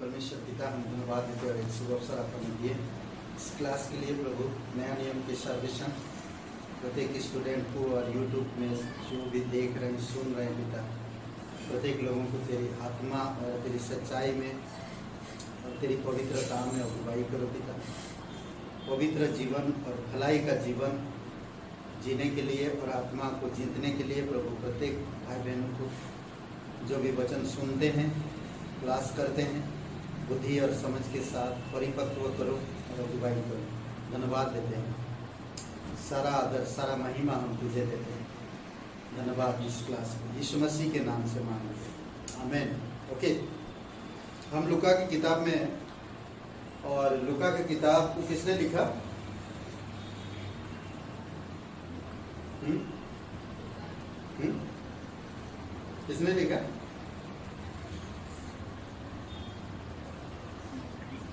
परमेश्वर पिता हम धन्यवाद देते और एक शुभ अवसर आपने दिए इस क्लास के लिए प्रभु। नया नियम के सर्वेक्षण प्रत्येक स्टूडेंट को और यूट्यूब में जो भी देख रहे हैं सुन रहे हैं पिता, प्रत्येक लोगों को तेरी आत्मा और तेरी सच्चाई में और तेरी पवित्रता में अगुवाई करो पिता। पवित्र जीवन और भलाई का जीवन जीने के लिए और आत्मा को जीतने के लिए प्रभु प्रत्येक भाई बहनों को जो भी वचन सुनते हैं, क्लास करते हैं, बुद्धि और समझ के साथ परिपक्व करो और अगुवाई करो। धन्यवाद देते हैं, सारा आदर सारा महिमा हम तुझे देते हैं। धन्यवाद इस क्लास को यीशु मसीह के नाम से मांगते हैं, आमीन। ओके, हम लूका की किताब में, और लूका की किताब को किसने लिखा? किसने लिखा?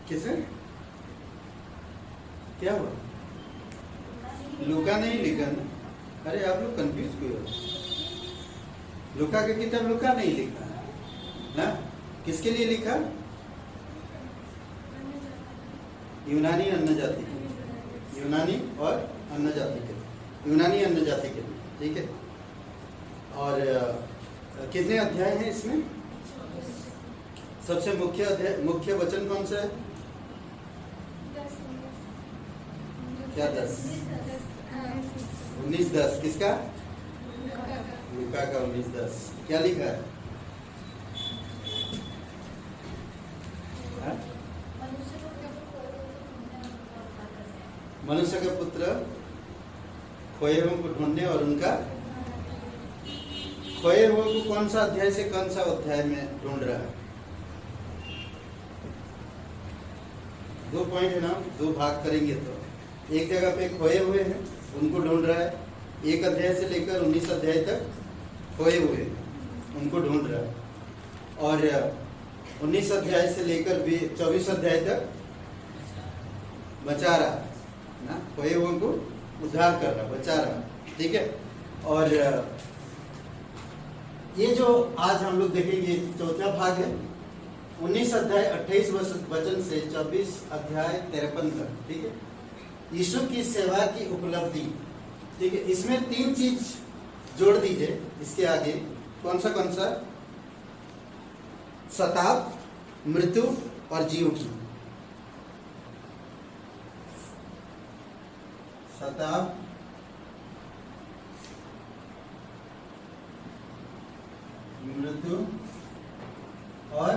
किसने? क्या हुआ? लूका नहीं लिखा ना? अरे आप लोग कंफ्यूज क्यों हो? लूका की किताब लूका नहीं लिखा ना? किसके लिए लिखा? यूनानी अन्य जाति के, यूनानी और अन्य जाति के, यूनानी अन्य जाति के लिए, ठीक है। और कितने अध्याय हैं इसमें? सबसे मुख्य अध्याय, मुख्य वचन कौन सा है? क्या 10? 19:10 किसका? लूका का 19:10। क्या लिखा है? मनुष्य का पुत्र खोए हुओं को ढूंढने और उनका खोए हुओं को कौन सा अध्याय से कौन सा अध्याय में ढूंढ रहा है? 2 पॉइंट है ना, 2 भाग करेंगे तो एक जगह पे खोए हुए हैं उनको ढूंढ रहा है, एक अध्याय से लेकर 19 अध्याय तक खोए हुए उनको ढूंढ रहा है, और 19 अध्याय से लेकर 24 अध्याय तक बचा रहा ना, खोए हुए को उद्धार कर रहा, बचा रहा, ठीक है। और ये जो आज हम लोग देखेंगे चौथा भाग है 19 अध्याय 28 वचन से 24 अध्याय 53 तक, ठीक है। यीशु की सेवा की उपलब्धि, ठीक है। इसमें 3 चीज जोड़ दीजिए इसके आगे। कौन सा? सताप, मृत्यु और जीव की। सताप, मृत्यु और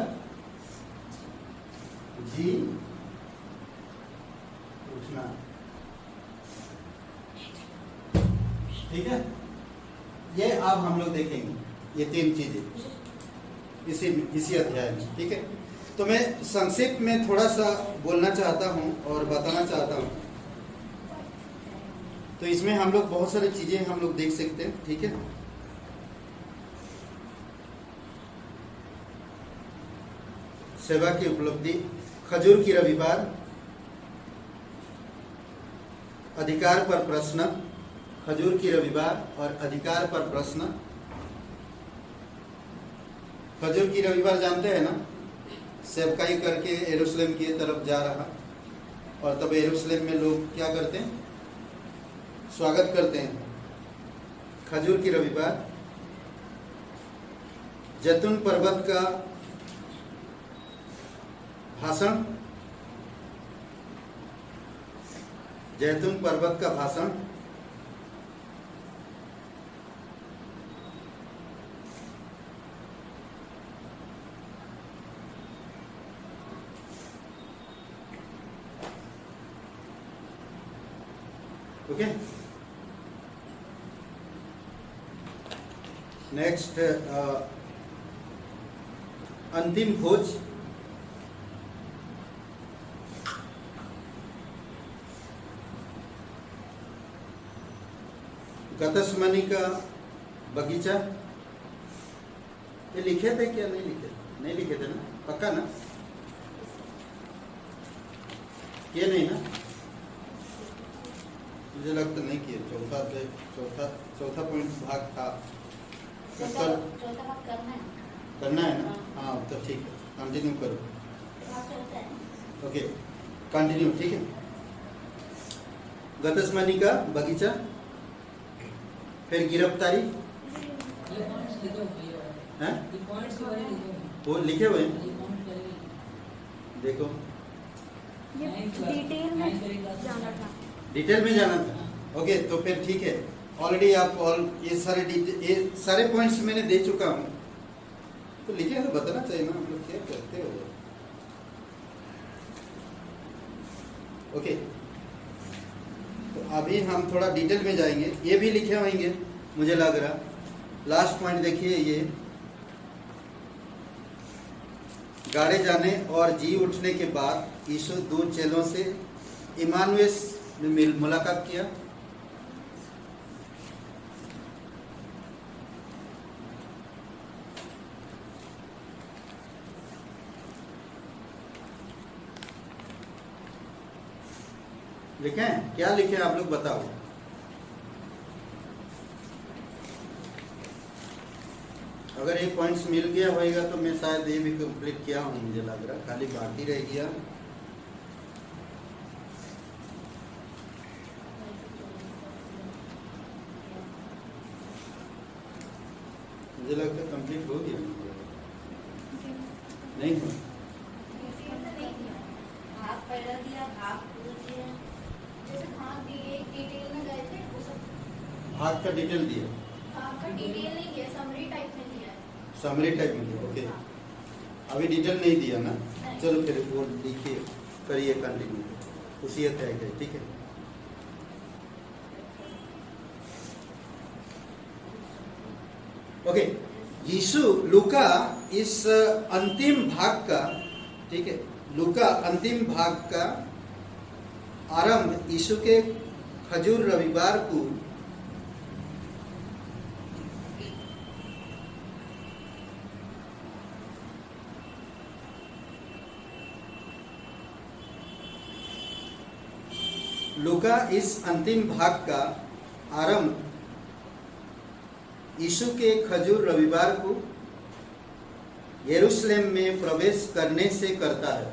जी उठना, ठीक है। ये अब हम लोग देखेंगे ये 3 चीजें इसी अध्याय में, ठीक है। तो मैं संक्षेप में थोड़ा सा बोलना चाहता हूं और बताना चाहता हूं। तो इसमें हम लोग बहुत सारी चीजें हम लोग देख सकते हैं, ठीक है। सेवा की उपलब्धि, खजूर की रविवार, अधिकार पर प्रश्न, खजूर की रविवार और अधिकार पर प्रश्न। खजूर की रविवार जानते हैं ना, सेवकाई करके यरूशलेम की तरफ जा रहा, और तब यरूशलेम में लोग क्या करते हैं? स्वागत करते हैं। खजूर की रविवार, जैतून पर्वत का भाषण, जैतून पर्वत का भाषण, ओके। नेक्स्ट अंतिम भोज, गतस्मनी का बगीचा। ये लिखे थे क्या? नहीं लिखे? नहीं लिखे थे ना? पक्का ना? ये नहीं ना? मुझे लगता नहीं किए। चौथा पॉइंट भाग था, चौथा भाग करना है ना? हाँ तो ठीक है, कंटिन्यू करो। Okay, continue. ठीक है, गतस्मनी का बगीचा, फिर गिरफ्तारी हैं, वो लिखे हुए हैं, देखो ये डिटेल में जाना था। डिटेल में जाना था। ओके, तो फिर ठीक है, ऑलरेडी आप ये सारे पॉइंट्स मैंने दे चुका हूँ, तो लिखे तो बताना चाहिए ना, हम लोग क्या करते हो। ओके, तो अभी हम थोड़ा डिटेल में जाएंगे, ये भी लिखे होंगे मुझे लग रहा। लास्ट पॉइंट देखिए, ये गाड़े जाने और जी उठने के बाद यीशु 2 चेलों से इमानुएल में मुलाकात किया। लिखे हैं? क्या लिखे आप लोग बताओ। अगर ये पॉइंट्स मिल गया होएगा तो मैं शायद ये भी कंप्लीट किया हूँ, मुझे लग रहा खाली बाकी रह गया। मुझे लगता है कंप्लीट हो गया, नहीं हुआ। भाग का डिटेल दिया, डिटेल नहीं दिया, समरी टाइप में दिया है। समरी टाइप में दिया। ओके, अभी डिटेल नहीं दिया ना, चलो फिर वो लिखिए, करिए कंटिन्यू, उसी तय करिए। ठीक है, ओके। यीशु लूका इस अंतिम भाग का, ठीक है, लूका अंतिम भाग का आरंभ यीशु के खजूर रविवार को लूका इस अंतिम भाग का आरंभ यीशु के खजूर रविवार को यरूशलेम में प्रवेश करने से करता है।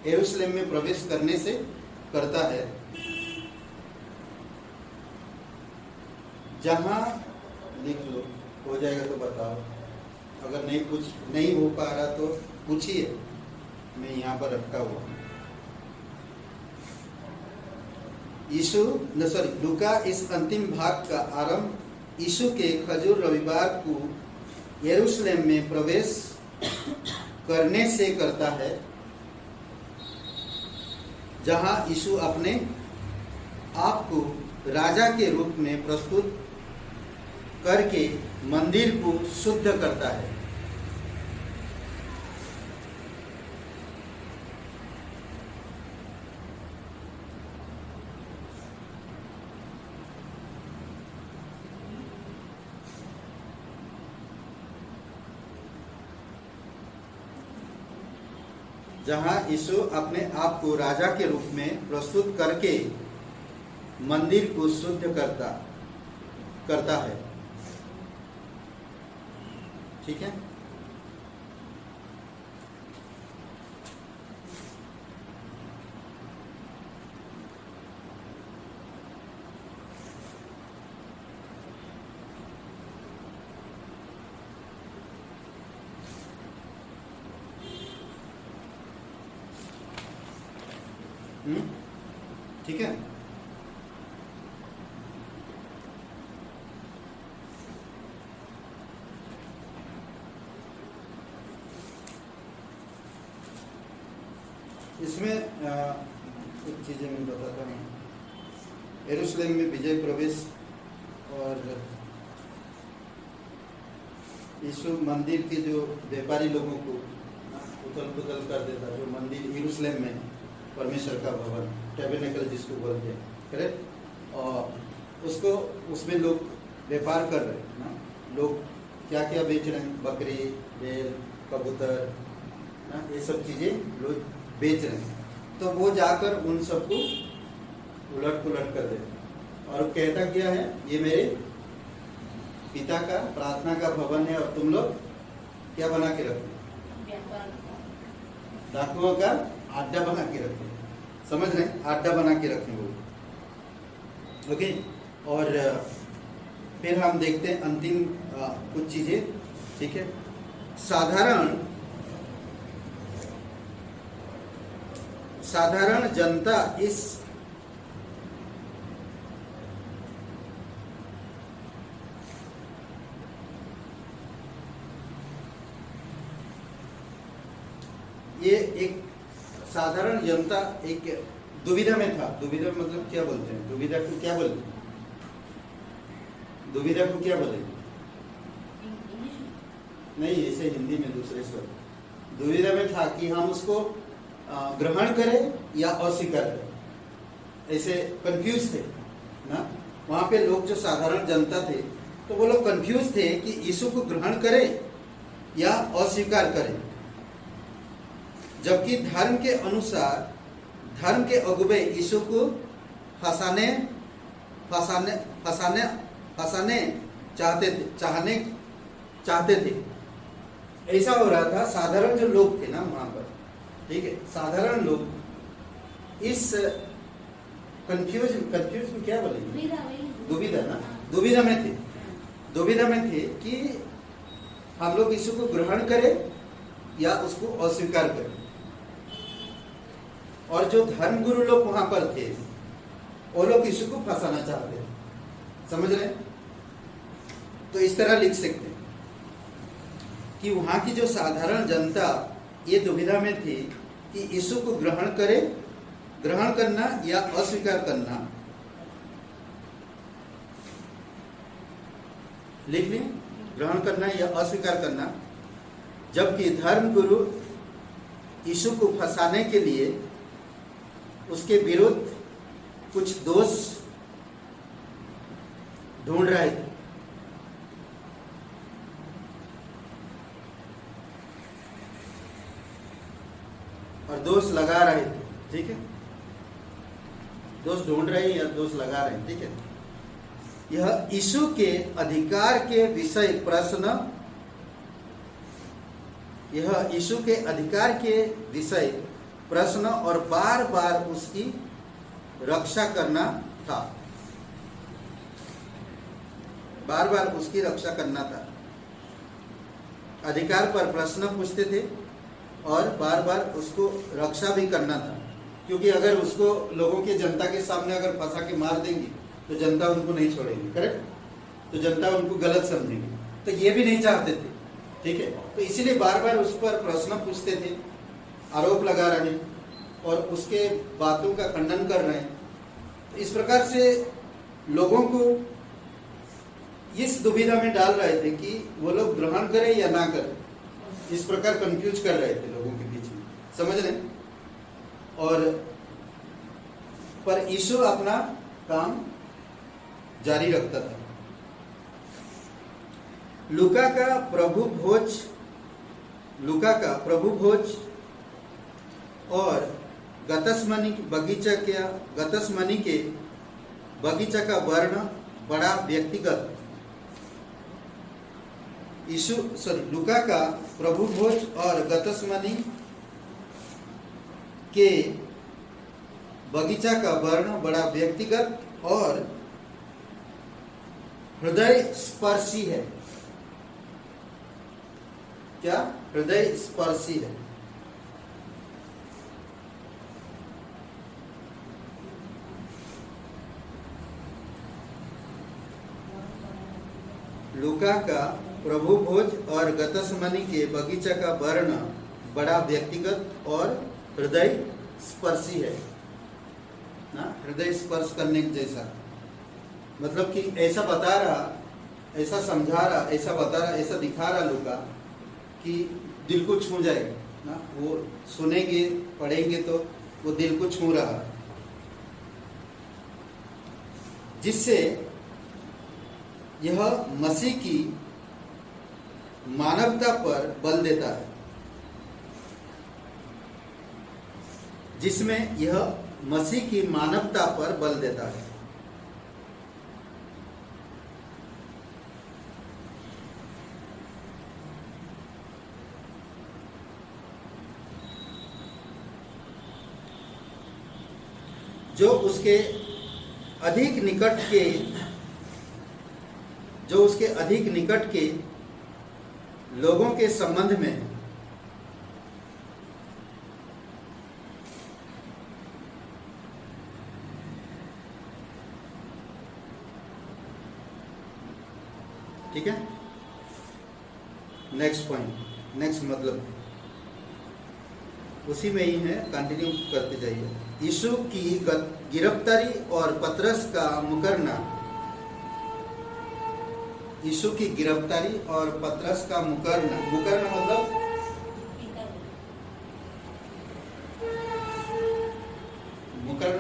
यरूशलेम में प्रवेश करने से करता है, जहां लिख लो, हो जाएगा तो बताओ, अगर नहीं हो पा रहा तो पूछिए, मैं यहाँ पर रखा हुआ। लूका इस अंतिम भाग का आरंभ यीशु के खजूर रविवार को यरूशलेम में प्रवेश करने से करता है, जहां यीशु अपने आप को राजा के रूप में प्रस्तुत करके मंदिर को शुद्ध करता है। जहां यीशु अपने आप को राजा के रूप में प्रस्तुत करके मंदिर को शुद्ध करता है। ठीक है, ठीक है। इसमें कुछ चीजें मैं बताता हूँ। यरूशलेम में विजय प्रवेश और यीशु मंदिर के जो व्यापारी लोगों को उथल पुथल कर देता, जो मंदिर यरूशलेम में परमेश्वर का भवन, टैबरनेकल जिसको बोलते हैं, करेक्ट, और उसमें लोग व्यापार कर रहे हैं ना, लोग क्या क्या बेच रहे हैं, बकरी, बैल, कबूतर ना, ये सब चीजें लोग बेच रहे हैं। तो वो जाकर उन सबको उलट पुलट कर देते और कहता क्या है, ये मेरे पिता का प्रार्थना का भवन है और तुम लोग क्या बना के रखो, डाकुओं का अड्डा बना के रखें, समझ रहे हैं, अड्डा बना के रखें वो। ओके, और फिर हम देखते हैं अंतिम कुछ चीजें, ठीक है। साधारण जनता इस ये एक साधारण जनता एक दुविधा में था। दुविधा मतलब क्या बोलते हैं, दुविधा को क्या बोलते हैं, दुविधा को क्या बोलेंगे? नहीं, ऐसे हिंदी में दूसरे शब्द। दुविधा में था कि हम उसको ग्रहण करें या अस्वीकार करें, ऐसे कंफ्यूज थे ना। वहां पे लोग जो साधारण जनता थे तो वो लोग कंफ्यूज थे कि यीशु को ग्रहण करें या अस्वीकार करें। जबकि धर्म के अनुसार धर्म के अगुवे यीशु को फंसाने चाहते थे। ऐसा हो रहा था। साधारण जो लोग थे ना वहां पर, ठीक है, साधारण लोग इस कंफ्यूज में क्या बोलेंगे, दुविधा ना, दुविधा में थे कि हम लोग यीशु को ग्रहण करें या उसको अस्वीकार करें। और जो धर्म गुरु लोग वहां पर थे वो लोग यीशु को फंसाना चाहते थे, समझ रहे हैं। तो इस तरह लिख सकते हैं कि वहां की जो साधारण जनता ये दुविधा में थी कि यीशु को ग्रहण करना या अस्वीकार करना। लिख लें, ग्रहण करना या अस्वीकार करना। जबकि धर्म गुरु यीशु को फंसाने के लिए उसके विरुद्ध कुछ दोष ढूंढ रहे थे। और दोष लगा रहे थे, ठीक है। दोष ढूंढ रहे हैं या दोष लगा रहे हैं, ठीक है। यह यीशु के अधिकार के विषय प्रश्न, यह यीशु के अधिकार के विषय प्रश्न और बार बार उसकी रक्षा करना था, बार बार उसकी रक्षा करना था। अधिकार पर प्रश्न पूछते थे और बार बार उसको रक्षा भी करना था। क्योंकि अगर उसको लोगों के, जनता के सामने अगर फंसा के मार देंगे तो जनता उनको नहीं छोड़ेगी, करेक्ट। तो जनता उनको गलत समझेगी, तो ये भी नहीं चाहते थे, ठीक है। तो इसीलिए बार बार उस पर प्रश्न पूछते थे, आरोप लगा रहे हैं और उसके बातों का खंडन कर रहे हैं। तो इस प्रकार से लोगों को इस दुविधा में डाल रहे थे कि वो लोग ग्रहण करें या ना करें। इस प्रकार कंफ्यूज कर रहे थे लोगों के बीच में, समझ रहे। और पर यीशु अपना काम जारी रखता था। लूका का प्रभु भोज और गतसमनी के बगीचा का वर्ण बड़ा व्यक्तिगत। लूका का प्रभु भोज और गतसमनी के बगीचा का वर्ण बड़ा व्यक्तिगत और हृदय स्पर्शी है। क्या? हृदय स्पर्शी है। लूका का प्रभु भोज और गतसमनी के बगीचा का वर्ण बड़ा व्यक्तिगत और हृदय स्पर्शी है ना, हृदय स्पर्श करने जैसा। मतलब कि ऐसा बता रहा, ऐसा समझा रहा, ऐसा बता रहा, ऐसा दिखा रहा लूका कि दिल को छू जाएगा ना। वो सुनेंगे, पढ़ेंगे तो वो दिल को छू रहा, जिससे यह मसीह की मानवता पर बल देता है, जिसमें यह मसीह की मानवता पर बल देता है। जो उसके अधिक निकट के लोगों के संबंध में है। ठीक है, नेक्स्ट पॉइंट, नेक्स्ट मतलब उसी में ही है, कंटिन्यू करते जाइए। यीशु की गिरफ्तारी और पतरस का मुकरना, यीशु की गिरफ्तारी और पतरस का मुकरना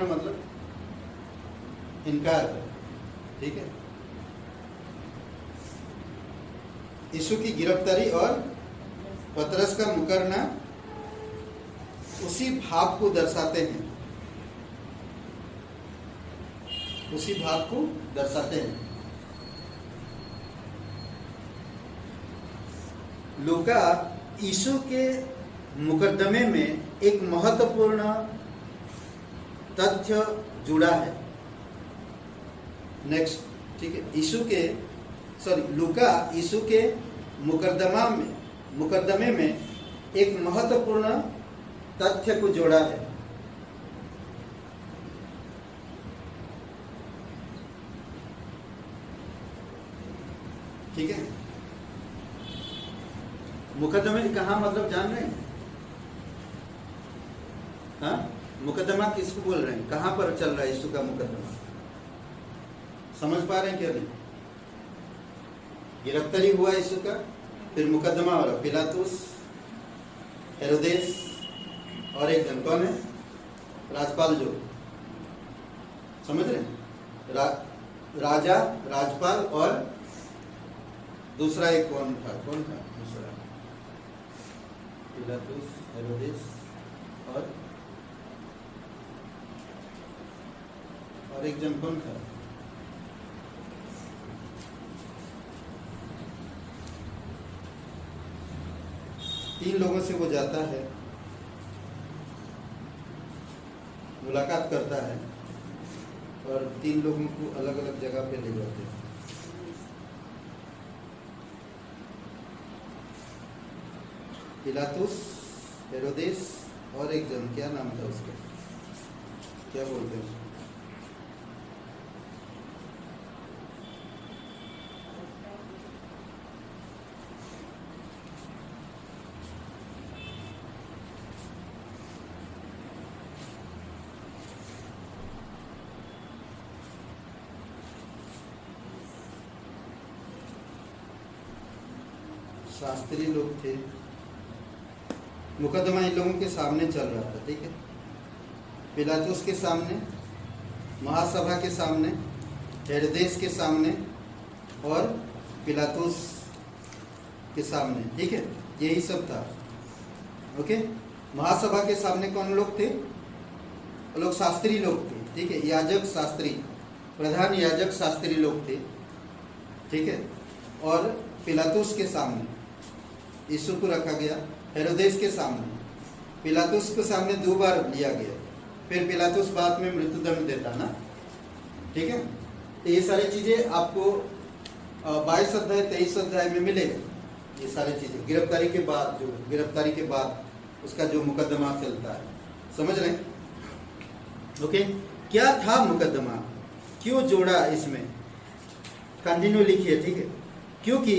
मतलब इनकार, ठीक है। यीशु की गिरफ्तारी और पतरस का मुकरना उसी भाव को दर्शाते हैं, उसी भाव को दर्शाते हैं। लूका यीशु के मुकदमे में एक महत्वपूर्ण तथ्य जुड़ा है। नेक्स्ट, ठीक है। लूका यीशु के मुकदमे में एक महत्वपूर्ण तथ्य को जोड़ा है। ठीक है, मुकदमे कहाँ मतलब जान रहे हैं? हाँ, मुकदमा किसको बोल रहे हैं? कहाँ पर चल रहा है यीशु का मुकदमा? समझ पा रहे हैं क्या? नहीं, गिरफ्तारी हुआ यीशु का, फिर मुकदमा हो रहा, पिलातुस, हेरोदेस और एक जन कौन है? राजपाल, जो समझ रहे हैं, राजा, राजपाल और दूसरा एक कौन था दूसरा? पिलातुस, हेरोदेस और एक जन कौन था? तीन लोगों से वो जाता है, मुलाकात करता है और तीन लोगों को अलग अलग जगह पे ले जाते हैं। पिलातुस, हेरोदेस और एक जन, क्या नाम था उसका, क्या बोलते हैं उसको? शास्त्री लोग थे, मुकदमा इन लोगों के सामने चल रहा था। ठीक है, पिलातुस के सामने, महासभा के सामने, हेरोदेस के सामने और पिलातुस के सामने। ठीक है, यही सब था। ओके, महासभा के सामने कौन लोग थे? वो लोग शास्त्री लोग थे। ठीक है, याजक शास्त्री, प्रधान याजक शास्त्री लोग थे। ठीक है, और पिलातुस के सामने यीशु को रखा गया, हेरोदेस के सामने, पिलातुस के सामने 2 बार लिया गया, फिर पिलातुस बाद में मृत्युदंड देता ना। ठीक है, तो ये सारी चीजें आपको 22 अध्याय 23 अध्याय में मिलेगा। ये सारी चीजें गिरफ्तारी के बाद उसका जो मुकदमा चलता है, समझ रहे हैं? ओके, क्या था मुकदमा, क्यों जोड़ा इसमें? कंटिन्यू लिखिए। ठीक है, क्योंकि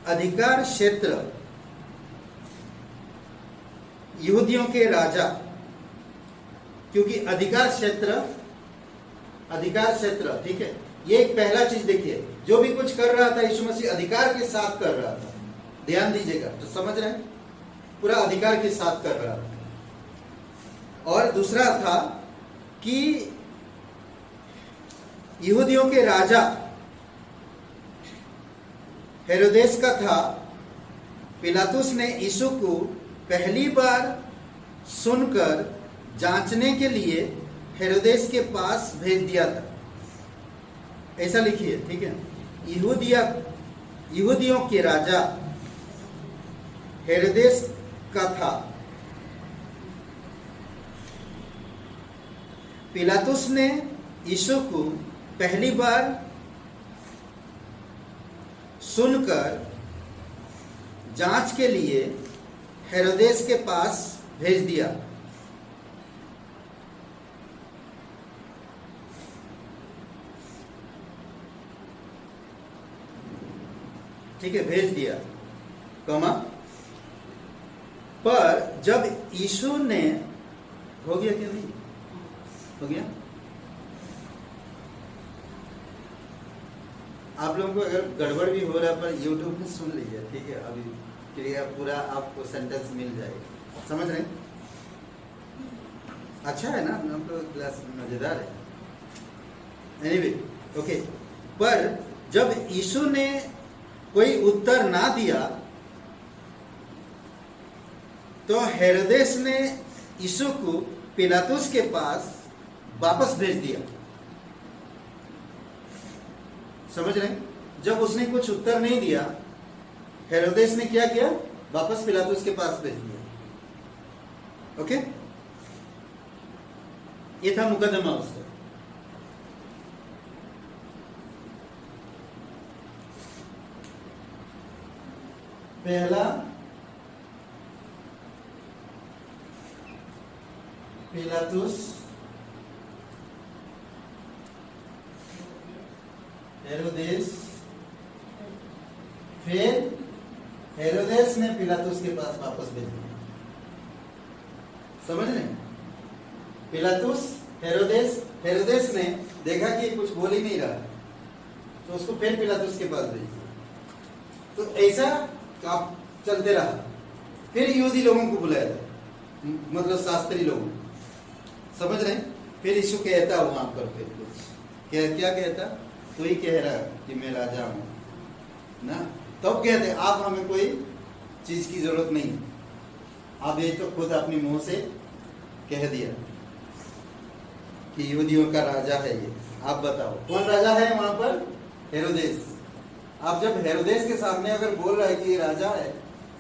अधिकार क्षेत्र यहूदियों के राजा, क्योंकि अधिकार क्षेत्र, ठीक है, ये एक पहला चीज देखिए, जो भी कुछ कर रहा था यीशु मसीह अधिकार के साथ कर रहा था। ध्यान दीजिएगा, तो समझ रहे हैं, पूरा अधिकार के साथ कर रहा था। और दूसरा था कि यहूदियों के राजा हेरोदेस का था। पिलातुस ने यीशु को पहली बार सुनकर जांचने के लिए हेरोदेस के पास भेज दिया था, ऐसा लिखिए। ठीक है, यहूदियों के राजा हेरोदेस का था। पिलातुस ने यीशु को पहली बार सुनकर जांच के लिए हेरोदेस के पास भेज दिया। ठीक है, भेज दिया कमा। पर जब यीशु ने, हो गया क्या, नहीं हो गया? आप लोगों को अगर गड़बड़ भी हो रहा है पर YouTube में सुन लीजिए, ठीक है? अभी क्लियर पूरा आपको सेंटेंस मिल जाएगा। समझ रहे हैं? अच्छा है ना, हम तो क्लास मजेदार है। Anyway, okay. पर जब यीशु ने कोई उत्तर ना दिया तो हेरोदेस ने यीशु को पिलातुस के पास वापस भेज दिया। समझ रहे हैं? जब उसने कुछ उत्तर नहीं दिया, हेरोदेस ने क्या किया? वापस पिलातुस के पास भेज दिया। ओके, ये था मुकदमा उसका। पहला पिलातुस हेरोदेस, फिर हेरोदेस ने पिलातुस के पास वापस भेज दिया। समझ रहे? पिलातुस, हेरोदेस, हेरोदेस ने देखा कि कुछ बोल ही नहीं रहा तो उसको फिर पिलातुस के पास भेज दिया। तो ऐसा काम चलते रहा। फिर यहूदी लोगों को बुलाया था, मतलब शास्त्री लोगों। समझ रहे? फिर यीशु कहता वहां पर फिर कुछ क्या कहता? तो ही कह रहा कि मैं राजा हूं ना। तब कहते आप हमें कोई चीज की जरूरत नहीं, आप ये तो खुद अपनी मुंह से कह दिया कि यहूदियों का राजा है ये। आप बताओ कौन राजा है वहां पर? हेरोदेस। आप जब हेरोदेस के सामने अगर बोल रहा है कि ये राजा है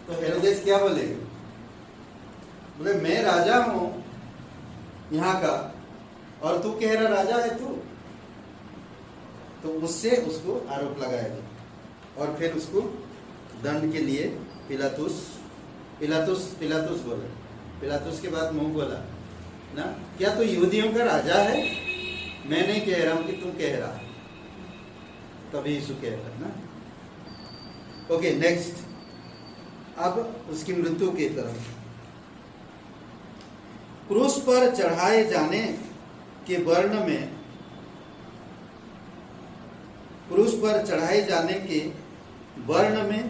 तो हेरोदेस क्या बोलेगा? बोले मैं राजा हूं यहाँ का और तू कह रहा राजा है तू। तो उससे उसको आरोप लगाया गया और फिर उसको दंड के लिए पिलातुस बोले। पिलातुस के बाद मुंह बोला ना, क्या तू यहूदियों का राजा है? मैं नहीं कह रहा हूं कि तू कह रहा है। तभी यीशु कह रहा ना। Okay, next. अब उसकी मृत्यु की तरफ। क्रूस पर चढ़ाए जाने के वर्ण में, क्रूस पर चढ़ाए जाने के वर्ण में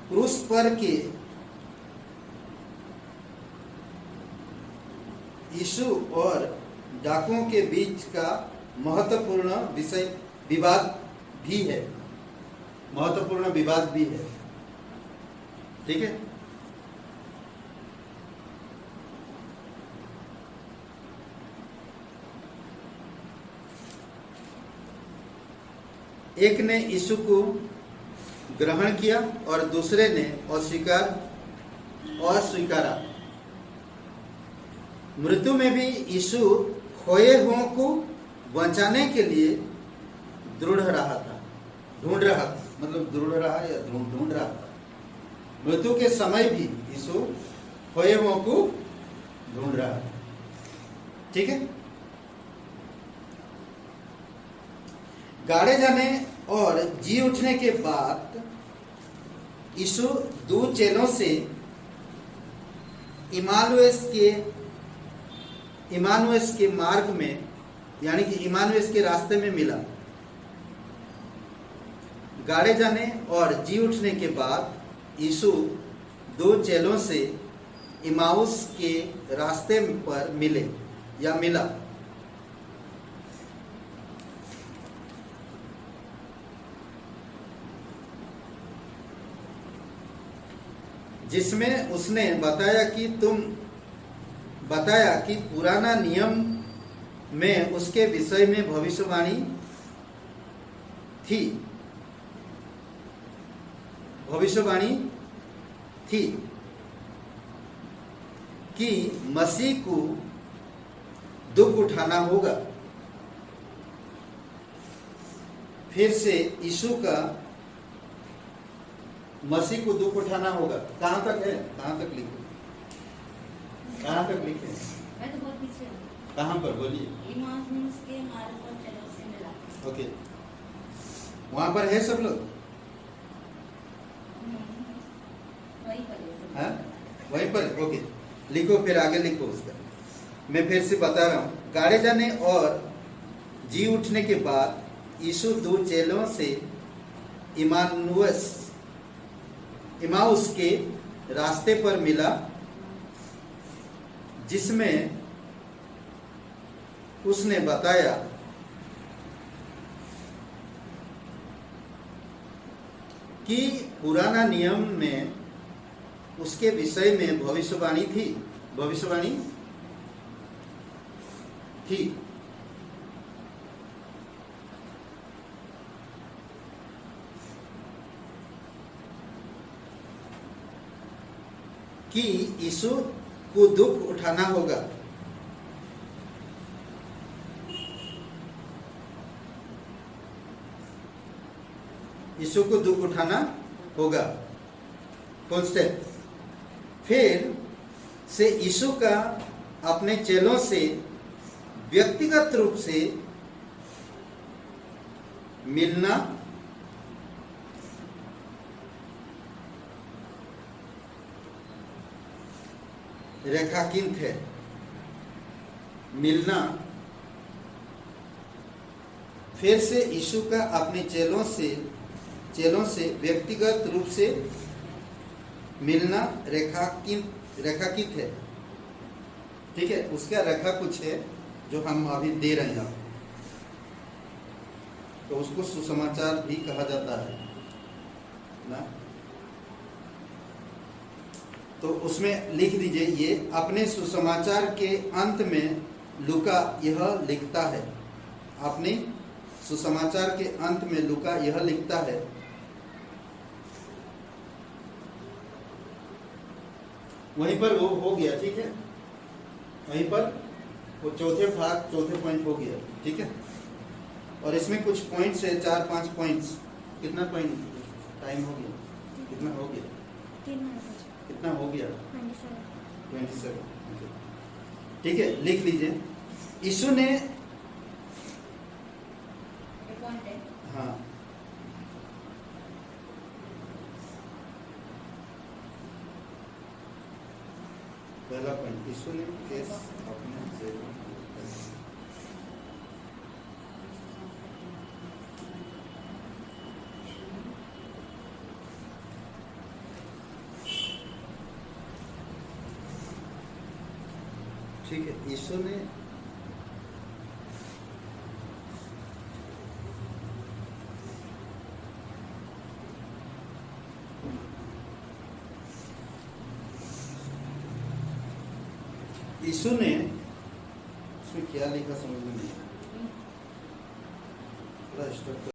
क्रूस पर के यीशु और डाकुओं के बीच का महत्वपूर्ण विवाद भी है। महत्वपूर्ण विवाद भी है। ठीक है। एक ने यीशु को ग्रहण किया और दूसरे ने अस्वीकारा। मृत्यु में भी यीशु खोए हुओं को बचाने के लिए ढूंढ रहा था, मतलब ढूंढ रहा या ढूंढ रहा था। मृत्यु के समय भी यीशु खोए हुओं को ढूंढ रहा था। ठीक है। गाड़े जाने और जी उठने के बाद यीशु दो चेलों से इमानुएस के मार्ग में, यानी कि इमानुएस के रास्ते में मिला। गाड़े जाने और जी उठने के बाद यीशु दो चेलों से इमाउस के रास्ते पर मिला। जिसमें उसने बताया कि पुराना नियम में उसके विषय में भविष्यवाणी थी कि मसीह को दुख उठाना होगा। फिर से यीशु का मसीह को दुख उठाना होगा। कहां तक है, कहां तक लिखे, कहां तक लिखे? मैं तो बहुत पीछे हूँ। कहां पर बोलिए? इमानुएल के मार्ग पर चलो से मिला। ओके, वहां पर है सब लोग? वही पर है सब। हाँ, वहीं पर। ओके, लिखो, फिर आगे लिखो उसका। मैं फिर से बता रहा हूं। गाड़े जाने और जी उठने के बाद यीशु दो चेलों से इमाउस के रास्ते पर मिला, जिसमें उसने बताया कि पुराना नियम में उसके विषय में भविष्यवाणी थी कि यीशु को दुख उठाना होगा। यीशु को दुख उठाना होगा। Full stop. फिर से यीशु का अपने चेलों से व्यक्तिगत रूप से मिलना रेखांकित है। मिलना, फिर से यीशु का अपने चेलों से व्यक्तिगत रूप से मिलना रेखांकित है। ठीक है, उसका रेखा कुछ है जो हम अभी दे रहे हैं, तो उसको सुसमाचार भी कहा जाता है ना। तो उसमें लिख दीजिए, ये अपने सुसमाचार के अंत में लूका यह लिखता है। अपने सुसमाचार के अंत में लूका यह लिखता है, वहीं पर वो हो गया। ठीक है, वहीं पर वो चौथे पॉइंट हो गया। ठीक है, और इसमें कुछ पॉइंट्स है, 4-5 पॉइंट्स। कितना पॉइंट टाइम हो गया? कितना हो गया? 3 मिनट। कितना हो गया? 27। ठीक है, लिख लीजिए। यीशु ने, पॉइंट है। हाँ, पहला पॉइंट, यीशु ने केस अपने चेलों ठीक है, यीशु ने उसमें क्या लिखा समझ में नहीं आया। थोड़ा स्टॉप कर